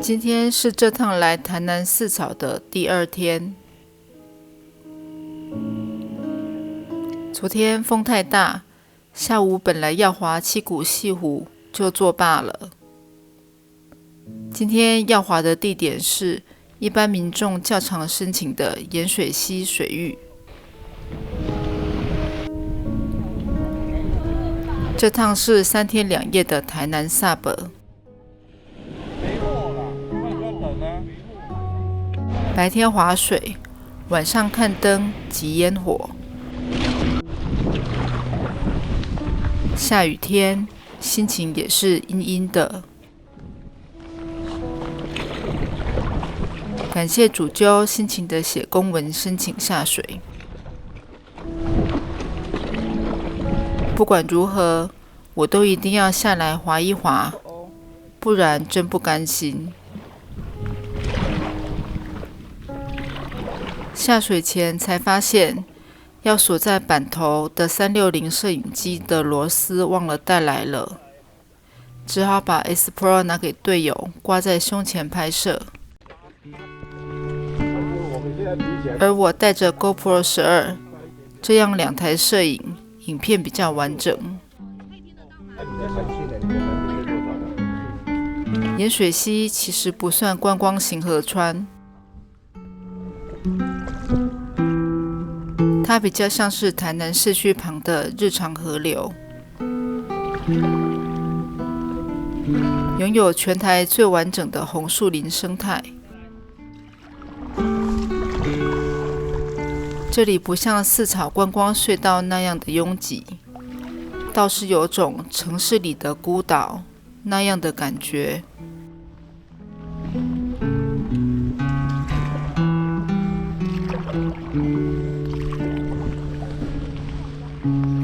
今天是这趟来台南四草的第2天。昨天风太大，下午本来要滑七股西湖，就作罢了。今天要滑的地点是一般民众较常申请的盐水溪水域。这趟是3天2夜的台南 SUP。白天滑水，晚上看灯及烟火。下雨天，心情也是阴阴的。感谢主揪辛勤的写公文申请下水。不管如何，我都一定要下来滑一滑，不然真不甘心。下水前才发现，要锁在板头的360摄影机的螺丝忘了带来了，只好把 S Pro 拿给队友挂在胸前拍摄。而我带着 GoPro 12，这样2台摄影，影片比较完整。盐水溪其实不算观光型河川，它比较像是台南市区旁的日常河流，拥有全台最完整的红树林生态。这里不像四草观光隧道那样的拥挤，倒是有种城市里的孤岛那样的感觉。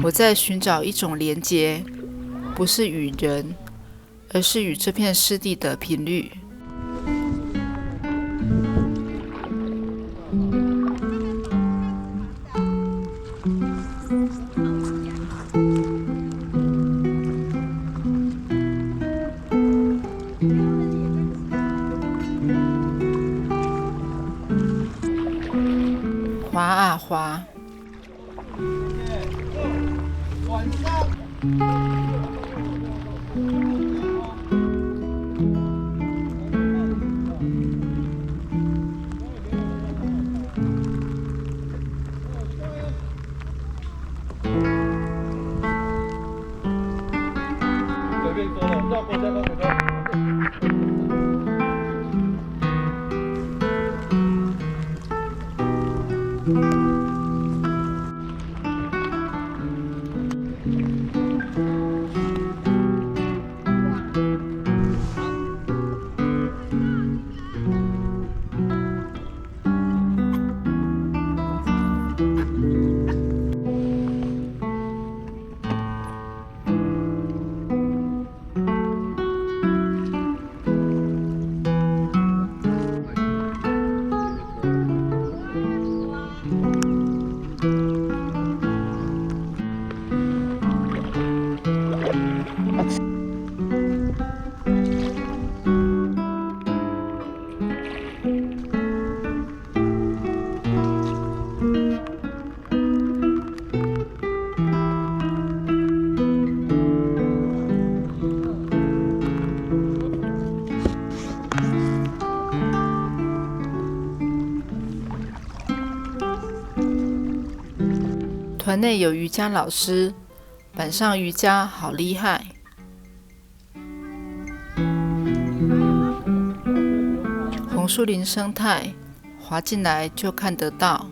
我在寻找一种连结，不是与人，而是与这片湿地的频率。滑啊滑，晚上。随便说了，绕过再绕过来。团内有瑜伽老师，板上瑜伽好厉害。红树林生态，滑进来就看得到。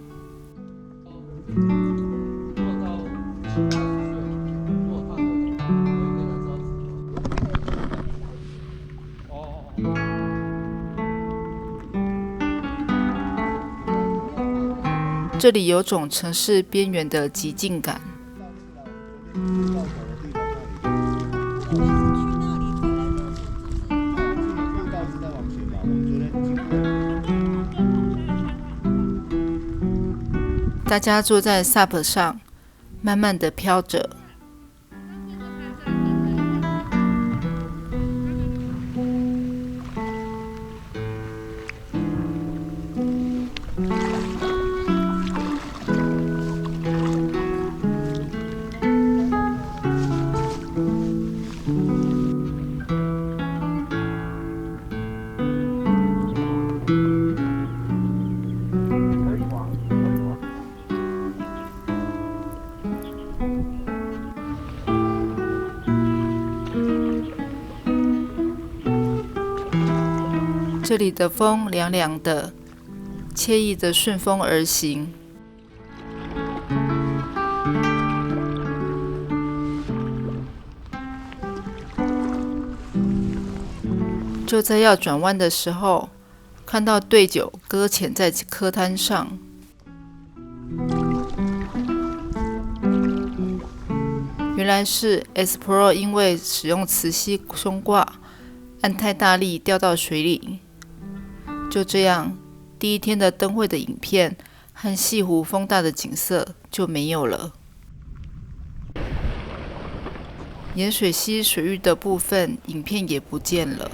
这里有种城市边缘的寂静感。大家坐在 SUP 上，慢慢地飘着。这里的风凉凉的，惬意的顺风而行。就在要转弯的时候，看到队酒搁浅在客滩上。原来是 Espero 因为使用磁吸胸挂，按太大力掉到水里。就这样，第一天的灯会的影片和西湖风大的景色就没有了。盐水溪水域的部分影片也不见了。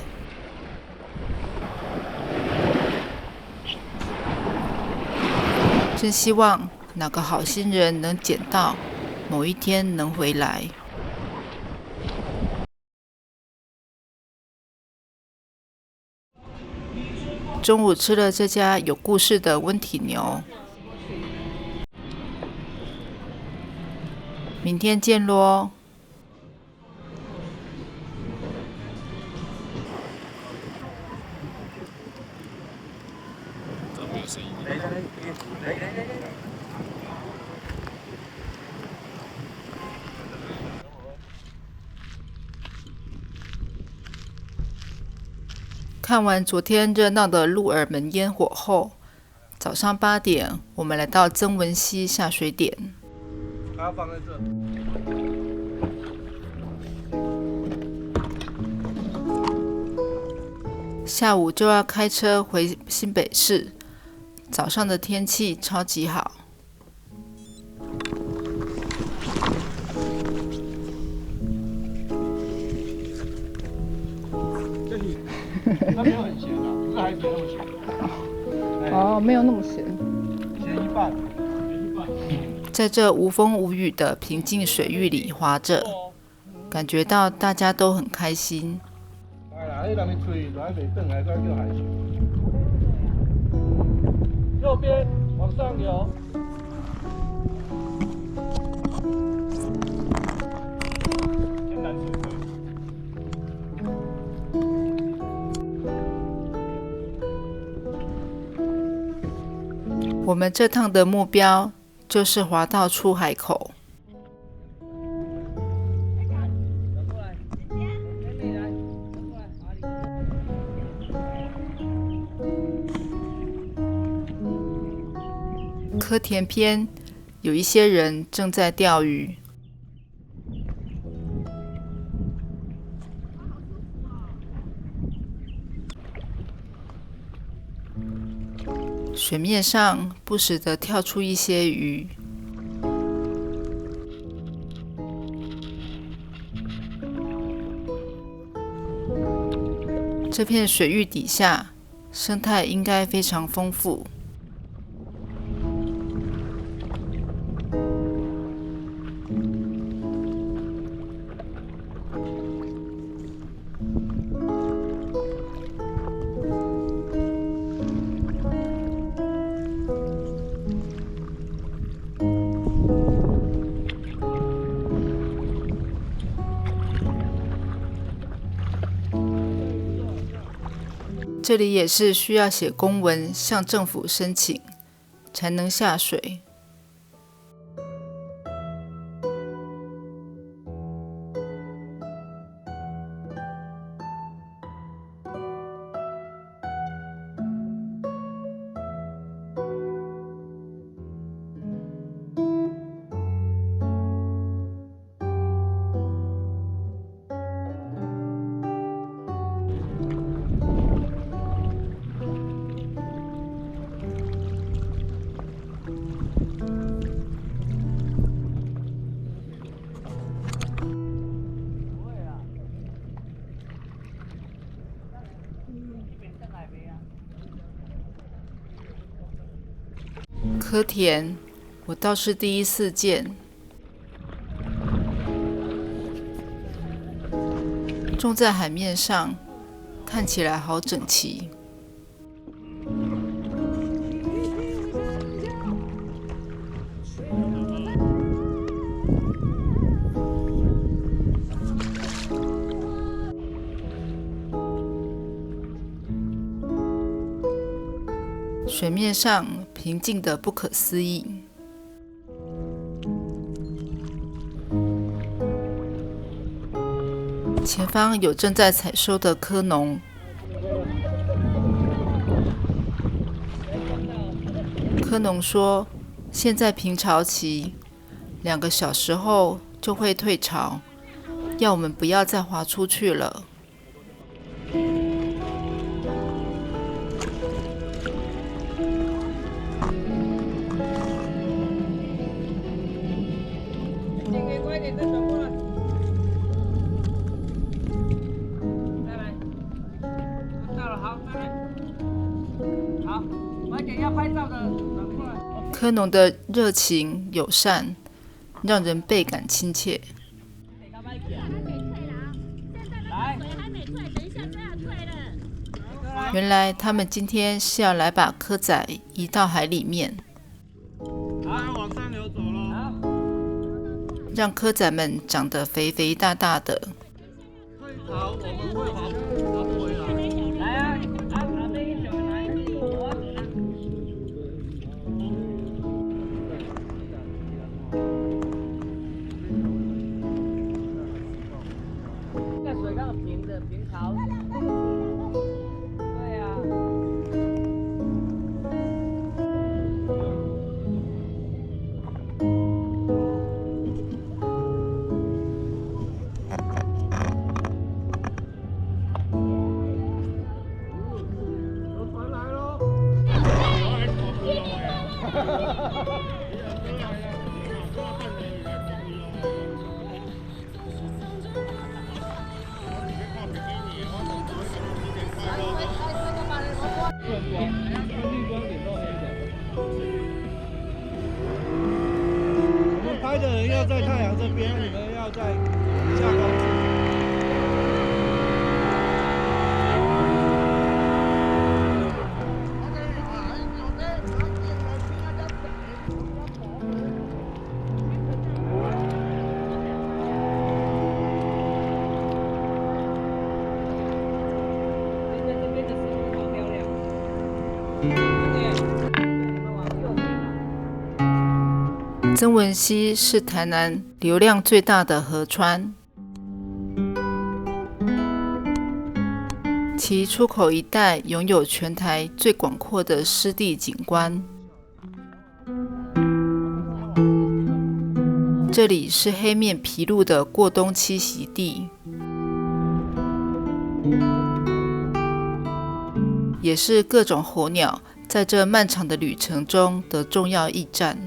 真希望哪个好心人能捡到，某一天能回来。中午吃了这家有故事的温体牛，明天见咯。看完昨天热闹的鹿耳门烟火后，早上8点，我们来到曾文溪下水点。它放在这。下午就要开车回新北市，早上的天气超级好。它没有很咸啊，不是海水那么咸。哦，没有那么咸。咸一半。在这无风无雨的平静水域里划着，感觉到大家都很开心。右边往上游。天南水北。我们这趟的目标就是滑到出海口。柯田边有一些人正在钓鱼。水面上不时地跳出一些鱼。这片水域底下，生态应该非常丰富。这里也是需要写公文向政府申请，才能下水。柯田，我倒是第一次见。种在海面上，看起来好整齐。水面上平静得不可思议。前方有正在采收的科农，科农说，现在平潮期，2个小时后就会退潮，要我们不要再划出去了。快点，再转过来。再来，到了，好，再来。好，快点，要拍照的转过来。科农的热情友善，让人倍感亲切。原来他们今天是要来把蚵仔移到海里面，往上流走咯，让蚵仔们长得肥肥大大的。好，我们会划不回来。来啊，那边一小来，我走了。那水刚好平的，平潮。对啊。有船来喽！我们拍的人要在太阳这边，你们要在下高处。曾文溪是台南流量最大的河川，其出口一带拥有全台最广阔的湿地景观。这里是黑面琵鹭的过冬栖息地，也是各种候鸟在这漫长的旅程中的重要驿站。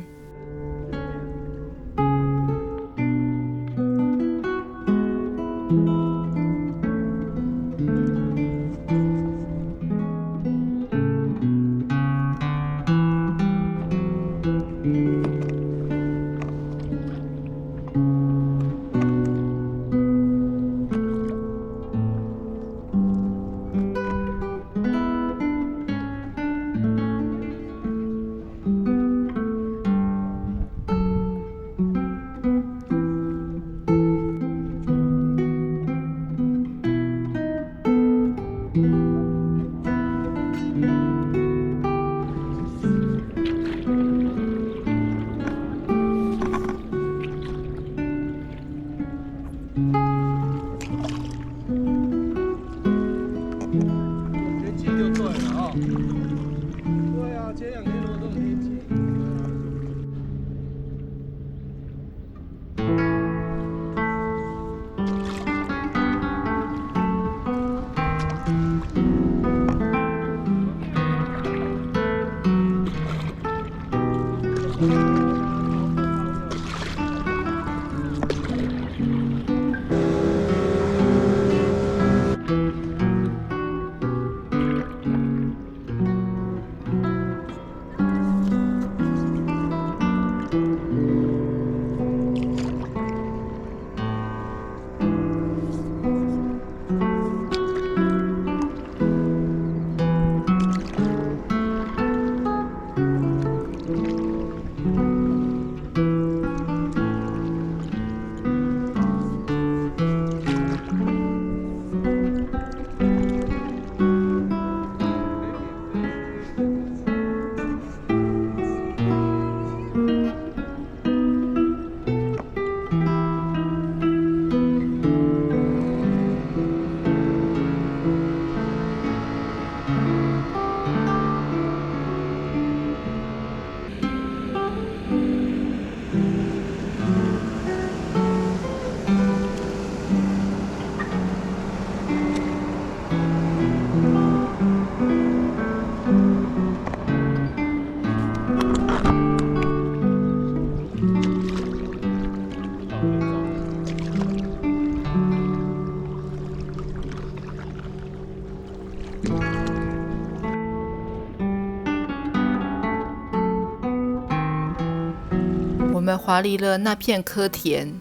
们滑离了那片柯田，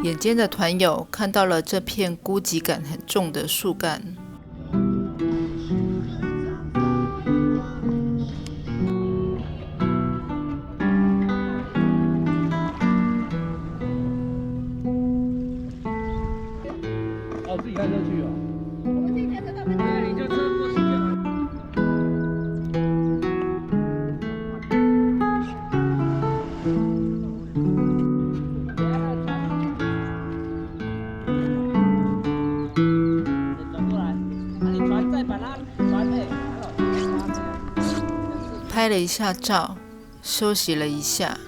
眼尖的团友看到了这片孤寂感很重的树干。哦，自己开车去哦。我们自己开车到那边，你就车过去就好。拍了一下照，休息了一下。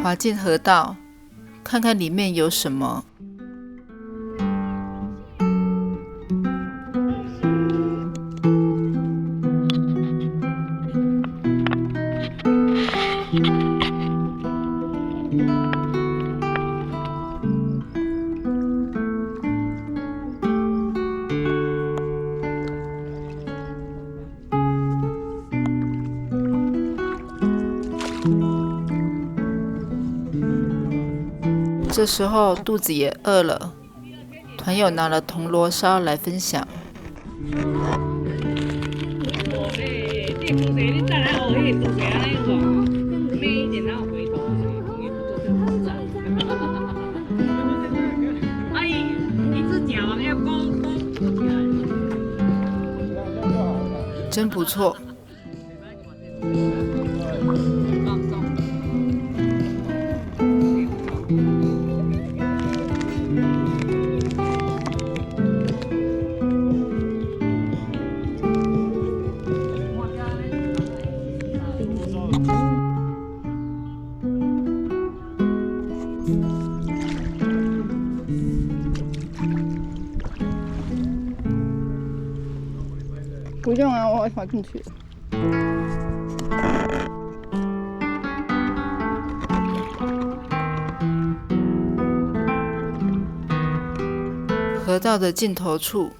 滑进河道，看看里面有什么。这时候肚子也饿了，团友拿了铜锣烧来分享。真不错。不用啊，我滑进去。河道的尽头处，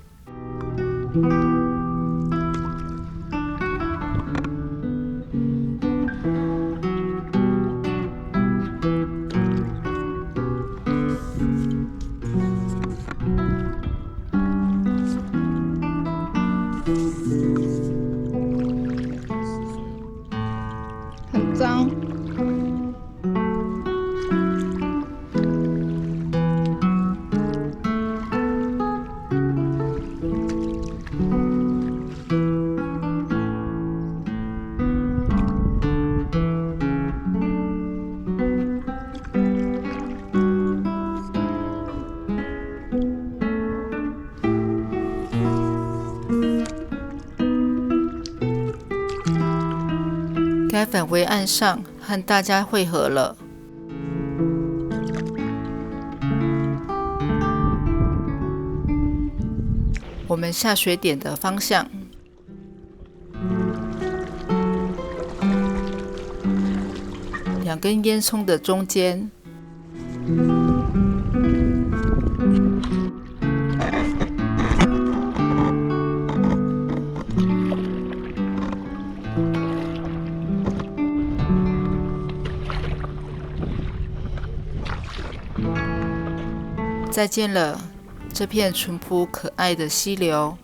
很脏。该返回岸上和大家会合了。我们下水点的方向，两根烟囱的中间，再见了，这片淳朴可爱的溪流。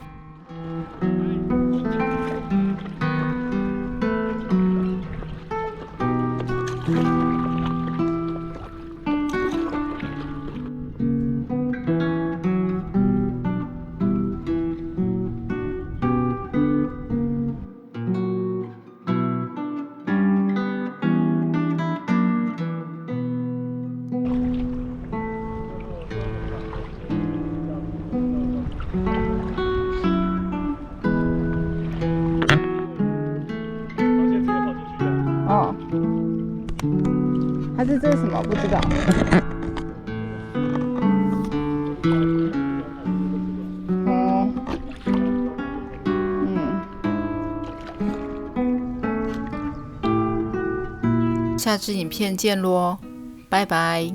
还是这是什么？不知道。哦，下支影片见咯，拜拜。